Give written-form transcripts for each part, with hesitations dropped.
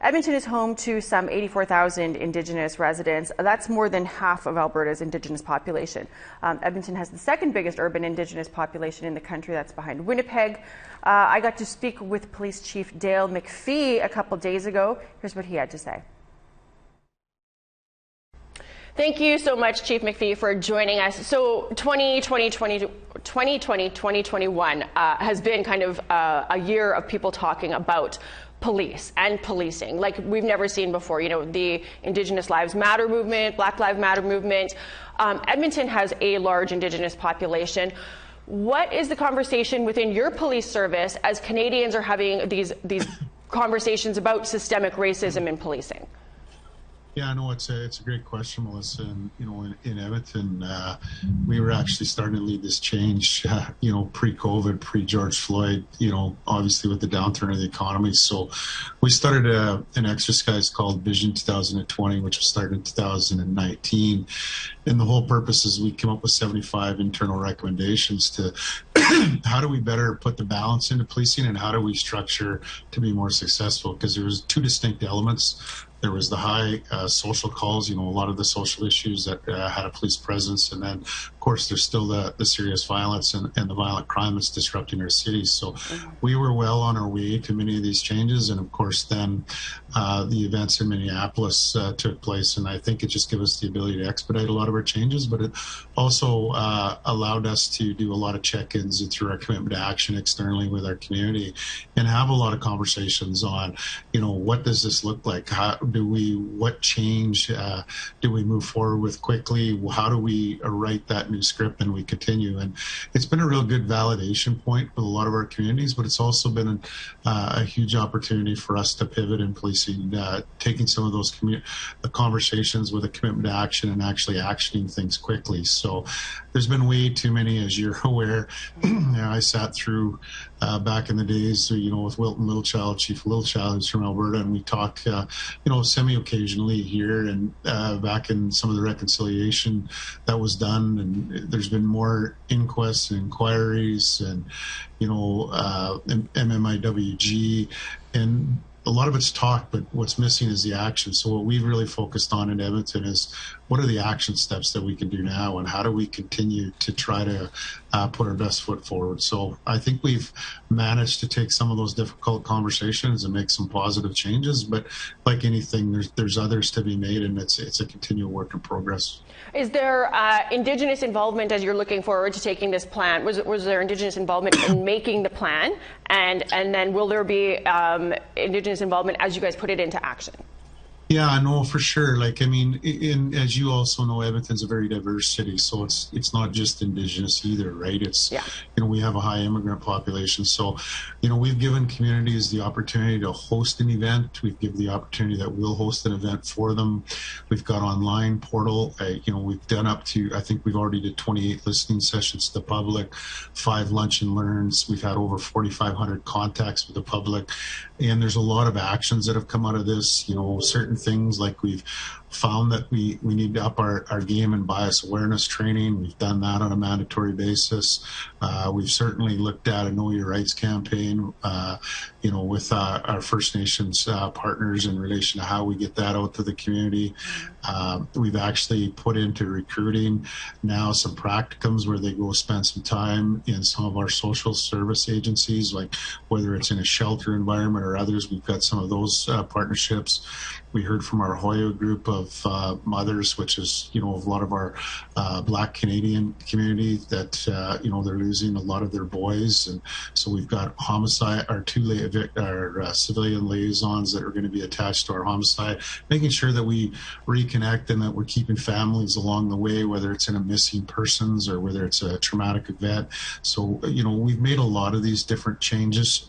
Edmonton is home to some 84,000 Indigenous residents. That's more than half of Alberta's Indigenous population. Edmonton has the second biggest urban Indigenous population in the country. That's behind Winnipeg. I got to speak with Police Chief Dale McFee a couple days ago. Here's what he had to say. Thank you so much, Chief McFee, for joining us. So 2021 has been kind of a year of people talking about police and policing like we've never seen before. You know, the Indigenous Lives Matter movement, Black Lives Matter movement. Edmonton has a large Indigenous population. What is the conversation within your police service as Canadians are having these conversations about systemic racism in policing? Yeah, I know it's a great question, Melissa. And, you know, in Edmonton, we were actually starting to lead this change, you know, pre-COVID, pre-George Floyd, you know, obviously with the downturn of the economy. So we started an exercise called Vision 2020, which was started in 2019. And the whole purpose is we came up with 75 internal recommendations to how do we better put the balance into policing and how do we structure to be more successful? Because there was two distinct elements. There was the high social calls, you know, a lot of the social issues that had a police presence. And then, of course, there's still the serious violence and the violent crime that's disrupting our cities. So we were well on our way to many of these changes. And, of course, then the events in Minneapolis took place. And I think it just gave us the ability to expedite a lot of our changes. But it also allowed us to do a lot of check-ins through our commitment to action externally with our community and have a lot of conversations on, you know, what does this look like? What change do we move forward with quickly? How do we write that new script and we continue? And it's been a real good validation point with a lot of our communities, but it's also been a huge opportunity for us to pivot in policing, taking some of those conversations with a commitment to action and actually actioning things quickly. So there's been way too many, as you're aware. I sat through back in the days, you know, with Wilton Littlechild, Chief Littlechild, who's from Alberta, and we talk, you know, semi-occasionally here and back in some of the reconciliation that was done. And there's been more inquests and inquiries and, you know, MMIWG, and a lot of it's talk, but what's missing is the action. So what we've really focused on in Edmonton is what are the action steps that we can do now and how do we continue to try to put our best foot forward. So I think we've managed to take some of those difficult conversations and make some positive changes, but like anything, there's others to be made, and it's a continual work in progress. Is there Indigenous involvement as you're looking forward to taking this plan? Was there Indigenous involvement in making the plan? And then will there be Indigenous involvement as you guys put it into action? Yeah, no, for sure. Like, I mean, as you also know, Edmonton's a very diverse city, so it's not just Indigenous either, right? It's, yeah. You know, we have a high immigrant population, so, you know, we've given communities the opportunity to host an event. We've given the opportunity that we'll host an event for them. We've got online portal. You know, we've done up to, I think we've already did 28 listening sessions to the public, 5 lunch and learns. We've had over 4,500 contacts with the public, and there's a lot of actions that have come out of this. You know, certain things like we've found that we need to up our game in bias awareness training. We've done that on a mandatory basis. We've certainly looked at a Know Your Rights campaign, you know, with our First Nations partners in relation to how we get that out to the community. We've actually put into recruiting now some practicums where they go spend some time in some of our social service agencies, like whether it's in a shelter environment or others. We've got some of those partnerships. We heard from our Hoya group of mothers, which is, you know, a lot of our Black Canadian community that, you know, they're losing a lot of their boys. And so we've got homicide, our civilian liaisons that are going to be attached to our homicide, making sure that we reconnect and that we're keeping families along the way, whether it's in a missing persons or whether it's a traumatic event. So, you know, we've made a lot of these different changes.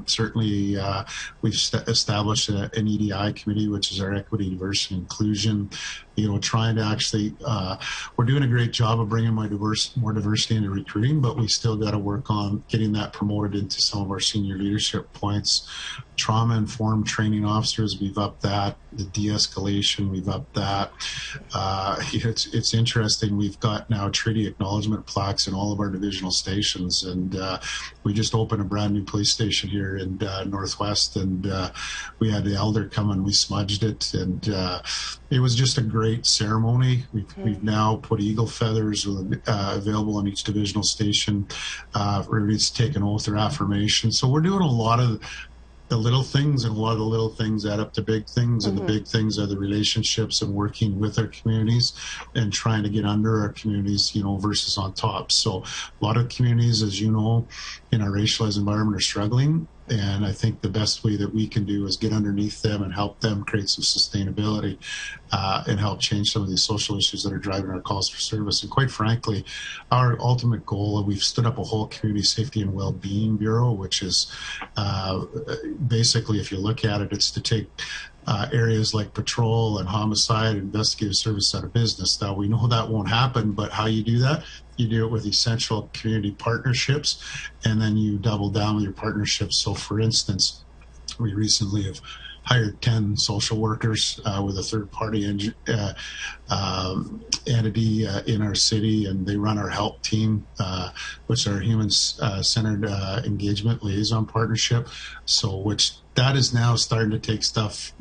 Certainly, we've established an EDI committee, which is our equity, diversity, inclusion. You know, trying to actually, we're doing a great job of bringing more diversity into recruiting, but we still got to work on getting that promoted into some of our senior leadership points. Trauma-informed training officers, we've upped that. The de-escalation, we've upped that. It's interesting. We've got now treaty acknowledgement plaques in all of our divisional stations, and we just opened a brand new police station here in Northwest, and we had the elder come and we smudged it, and it was just a great ceremony. We've now put eagle feathers available on each divisional station. Everybody's taken oath or affirmation. So we're doing a lot of the little things, and a lot of the little things add up to big things, and the big things are the relationships and working with our communities and trying to get under our communities, versus on top. So a lot of communities, as you know, in our racialized environment are struggling. And I think the best way that we can do is get underneath them and help them create some sustainability and help change some of these social issues that are driving our calls for service. And quite frankly, our ultimate goal, we've stood up a whole community safety and well-being bureau, which is basically, if you look at it, it's to take areas like patrol and homicide, investigative service out of business. Now, we know that won't happen, but how you do that? You do it with essential community partnerships, and then you double down with your partnerships. So, for instance, we recently have hired 10 social workers with a third-party entity in our city, and they run our help team, which is our human-centered engagement liaison partnership. So, which that is now starting to take stuff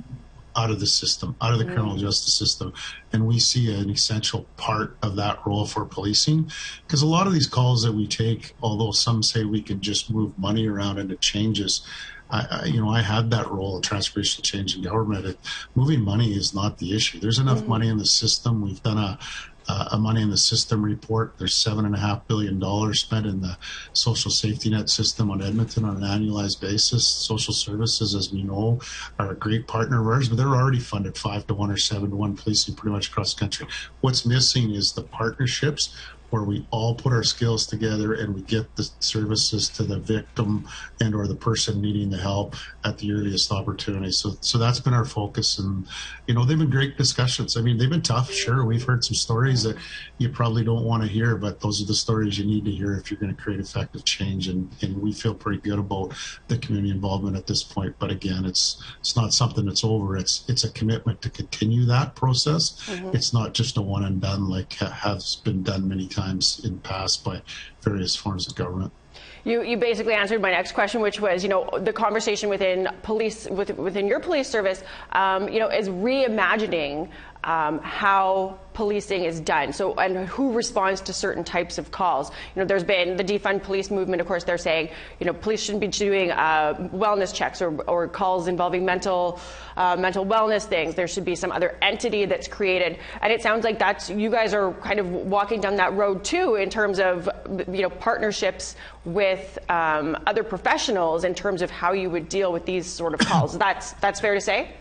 out of the system, out of the criminal justice system. And we see an essential part of that role for policing, because a lot of these calls that we take, although some say we can just move money around and it changes, I had that role of transformational change in government. Moving money is not the issue. There's enough money in the system. We've done a money in the system report. There's $7.5 billion spent in the social safety net system on Edmonton on an annualized basis. Social services, as we know, are a great partner of ours, but they're already funded 5-to-1 or 7-to-1 policing pretty much across the country. What's missing is the partnerships where we all put our skills together and we get the services to the victim and or the person needing the help at the earliest opportunity. So that's been our focus. And, they've been great discussions. I mean, they've been tough. Sure, we've heard some stories that you probably don't want to hear, but those are the stories you need to hear if you're going to create effective change. And we feel pretty good about the community involvement at this point. But again, it's not something that's over. It's a commitment to continue that process. It's not just a one and done like has been done many times in the past by various forms of government. You basically answered my next question, which was, the conversation within police, within your police service, is reimagining how policing is done. So, and who responds to certain types of calls. There's been the defund police movement. Of course, they're saying, police shouldn't be doing wellness checks or calls involving mental wellness things. There should be some other entity that's created. And it sounds like you guys are kind of walking down that road too, in terms of, partnerships with other professionals in terms of how you would deal with these sort of calls. That's fair to say?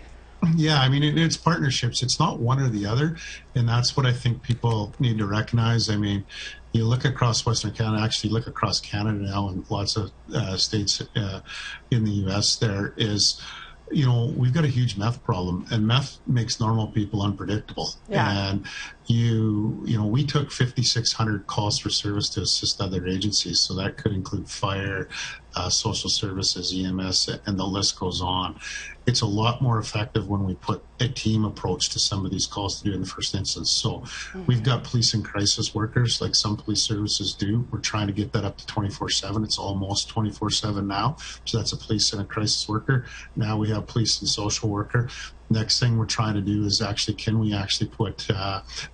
Yeah, I mean, it's partnerships. It's not one or the other. And that's what I think people need to recognize. I mean, you look across Western Canada, actually look across Canada now and lots of states in the U.S. there is, we've got a huge meth problem, and meth makes normal people unpredictable. Yeah. And we took 5,600 calls for service to assist other agencies. So that could include fire, social services, EMS, and the list goes on. It's a lot more effective when we put a team approach to some of these calls to do in the first instance. So we've got police and crisis workers like some police services do. We're trying to get that up to 24/7. It's almost 24/7 now. So that's a police and a crisis worker. Now we have police and social worker. Next thing we're trying to do is can we put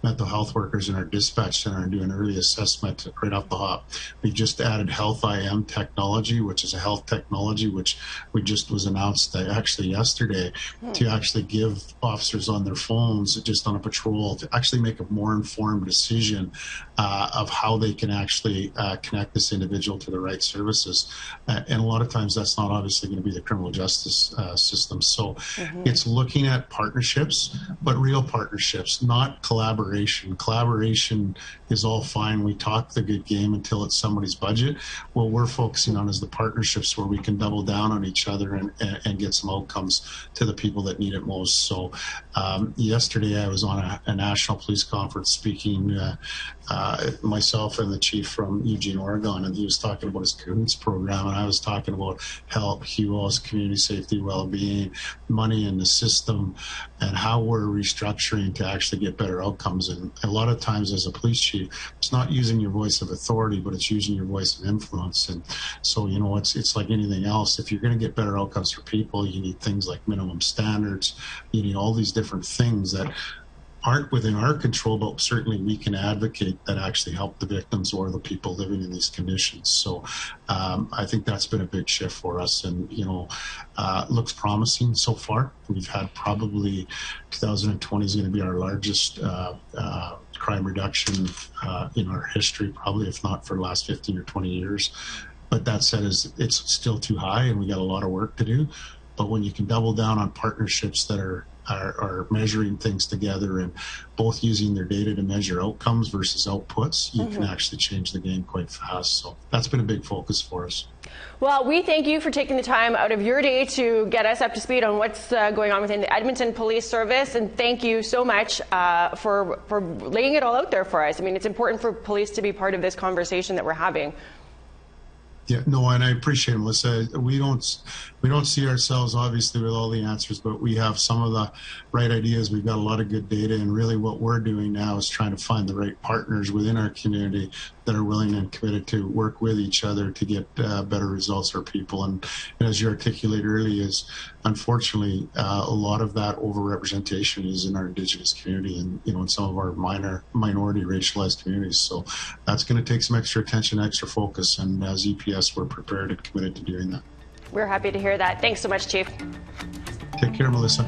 mental health workers in our dispatch center and do an early assessment right off the hop. We just added Health IM technology, which is a health technology, which was announced actually yesterday, to actually give officers on their phones, just on a patrol, to actually make a more informed decision of how they can actually connect this individual to the right services. And a lot of times that's not obviously going to be the criminal justice system. So it's looking looking at partnerships, but real partnerships, not collaboration. Collaboration is all fine. We talk the good game until it's somebody's budget. What we're focusing on is the partnerships where we can double down on each other and get some outcomes to the people that need it most. So yesterday I was on a national police conference speaking, myself and the chief from Eugene, Oregon, and he was talking about his CAHOOTS program, and I was talking about help, HUOS, community safety, well-being, money in the system, and how we're restructuring to actually get better outcomes. And a lot of times as a police chief, it's not using your voice of authority, but it's using your voice of influence. And so, you know, it's like anything else. If you're going to get better outcomes for people, you need things like minimum standards. You need all these different things that aren't within our control, but certainly we can advocate that actually help the victims or the people living in these conditions. So I think that's been a big shift for us, and, you know, looks promising so far. We've had probably 2020 is going to be our largest crime reduction in our history, probably, if not for the last 15 or 20 years. But that said, it's still too high, and we got a lot of work to do. But when you can double down on partnerships that are measuring things together and both using their data to measure outcomes versus outputs, you can actually change the game quite fast. So that's been a big focus for us. Well, we thank you for taking the time out of your day to get us up to speed on what's going on within the Edmonton Police Service, and thank you so much for laying it all out there for us. I mean, it's important for police to be part of this conversation that we're having. Yeah, no, and I appreciate it, Melissa. We don't see ourselves, obviously, with all the answers, but we have some of the right ideas. We've got a lot of good data, and really what we're doing now is trying to find the right partners within our community that are willing and committed to work with each other to get better results for people. And as you articulated earlier, is unfortunately a lot of that overrepresentation is in our Indigenous community and, you know, in some of our minority racialized communities. So that's going to take some extra attention, extra focus, and as EPS, we're prepared and committed to doing that. We're happy to hear that. Thanks so much, Chief. Take care, Melissa.